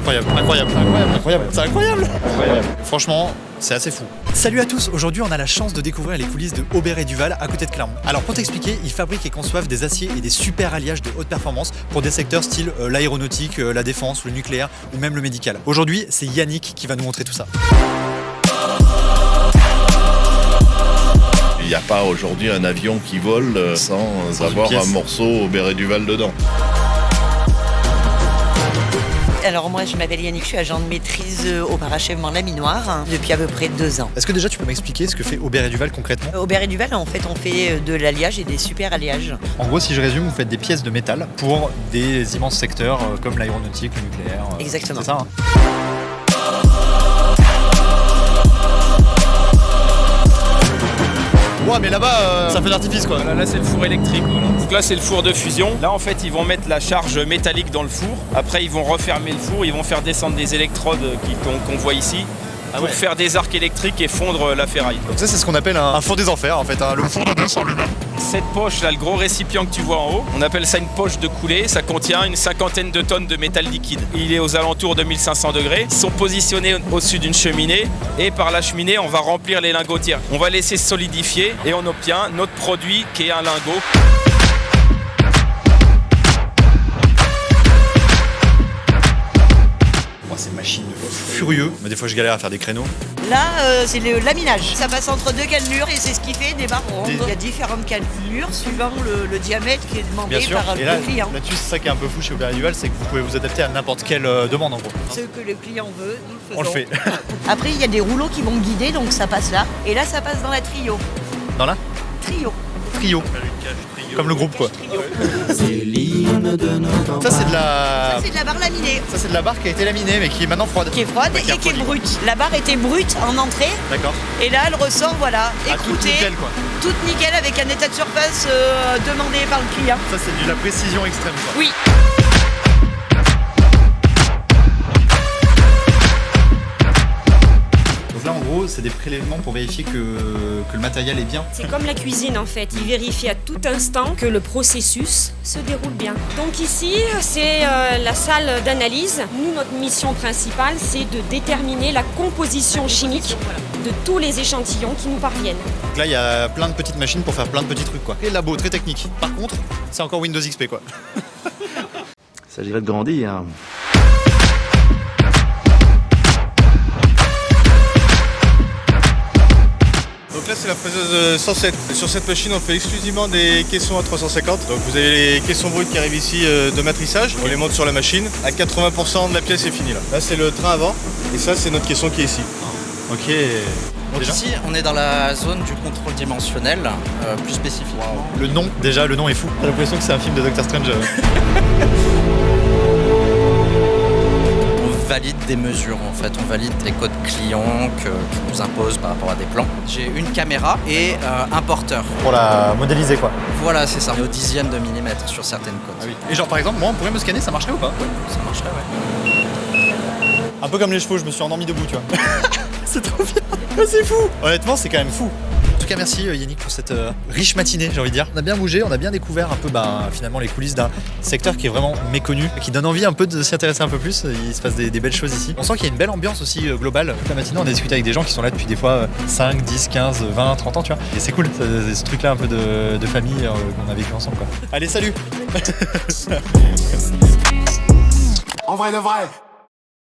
incroyable, incroyable, incroyable, incroyable, c'est incroyable. Franchement, c'est assez fou. Salut à tous, aujourd'hui on a la chance de découvrir les coulisses de Aubert et Duval à côté de Clermont. Alors pour t'expliquer, ils fabriquent et conçoivent des aciers et des super alliages de haute performance pour des secteurs style l'aéronautique, la défense, le nucléaire ou même le médical. Aujourd'hui, c'est Yannick qui va nous montrer tout ça. Il n'y a pas aujourd'hui un avion qui vole sans avoir un morceau Aubert et Duval dedans. Alors moi je m'appelle Yannick, je suis agent de maîtrise au parachèvement laminoir depuis à peu près 2 ans. Est-ce que déjà tu peux m'expliquer ce que fait Aubert et Duval concrètement ? Aubert et Duval en fait on fait de l'alliage et des super alliages. En gros, si je résume, vous faites des pièces de métal pour des immenses secteurs comme l'aéronautique, le nucléaire. Exactement. C'est ça, hein ? Ouais, mais là-bas, ça fait d'artifice quoi. Voilà, là c'est le four électrique. Voilà. Donc là c'est le four de fusion. Là en fait ils vont mettre la charge métallique dans le four. Après ils vont refermer le four, ils vont faire descendre des électrodes qu'on voit ici pour faire des arcs électriques et fondre la ferraille. Donc ça c'est ce qu'on appelle un four des enfers en fait, hein, le four de 200 lui-même. Cette poche là, le gros récipient que tu vois en haut, on appelle ça une poche de coulée. Ça contient une 50aine de tonnes de métal liquide. Il est aux alentours de 1500 degrés. Ils sont positionnés au-dessus d'une cheminée et par la cheminée on va remplir les lingotières. On va laisser solidifier et on obtient notre produit qui est un lingot. Ces machines de furieux, mais des fois je galère à faire des créneaux. Là c'est le laminage, ça passe entre 2 cannelures et c'est ce qui fait des barres rondes. Il y a différentes cannelures suivant le diamètre qui est demandé par et le client. Là-dessus c'est ça qui est un peu fou chez Aubert et Duval, c'est que vous pouvez vous adapter à n'importe quelle demande en gros. Ce que le client veut, nous le On le faisons. fait. Après il y a des rouleaux qui vont guider donc ça passe là. Et là ça passe dans la trio. Dans la Trio. trio. Comme le groupe quoi. Ça c'est de la... Ça c'est de la barre laminée. Ça c'est de la barre qui a été laminée mais qui est maintenant froide. Qui est froide Ouais, et qui est refroidie, quoi. brute. La barre était brute en entrée D'accord. et là elle ressort voilà, Ah, écroutée, toute nickel quoi. toute nickel avec un état de surface demandé par le client. Ça c'est de la précision extrême quoi. Oui. Donc là en gros c'est des prélèvements pour vérifier que le matériel est bien. C'est comme la cuisine en fait, il vérifie à tout instant que le processus se déroule bien. Donc ici, c'est la salle d'analyse. Nous, notre mission principale, c'est de déterminer la composition chimique de tous les échantillons qui nous parviennent. Donc là il y a plein de petites machines pour faire plein de petits trucs quoi. Et labo très technique. Par contre c'est encore Windows XP quoi. Il s'agirait de grandir. Donc là c'est la fraiseuse 107. Sur cette machine on fait exclusivement des caissons à 350. Donc vous avez les caissons bruts qui arrivent ici de matrissage. On les monte sur la machine. À 80% de la pièce est finie là. Là c'est le train avant et ça c'est notre caisson qui est ici. Ok. Donc Déjà ici, on est dans la zone du contrôle dimensionnel, plus spécifique. Le nom, déjà le nom est fou. J'ai l'impression que c'est un film de Doctor Strange. On valide des mesures en fait, on valide les codes clients qu'ils nous imposent par rapport à des plans. J'ai une caméra et un porteur. Pour la modéliser quoi. Voilà, c'est ça. On est aux dixièmes de millimètres sur certaines codes. Et genre par exemple moi on pourrait me scanner, ça marcherait ou pas? Ça marcherait, ouais. Un peu comme les chevaux, je me suis endormi debout tu vois. C'est trop bien. Ah, c'est fou. Honnêtement c'est quand même fou. En tout cas merci Yannick pour cette riche matinée j'ai envie de dire. On a bien bougé, on a bien découvert un peu finalement les coulisses d'un secteur qui est vraiment méconnu, qui donne envie un peu de s'y intéresser un peu plus. Il se passe des belles choses ici. On sent qu'il y a une belle ambiance aussi globale. Toute la matinée on a discuté avec des gens qui sont là depuis des fois 5, 10, 15, 20, 30 ans tu vois. Et c'est cool, c'est ce truc là un peu de famille qu'on a vécu ensemble quoi. Allez salut. En vrai de vrai.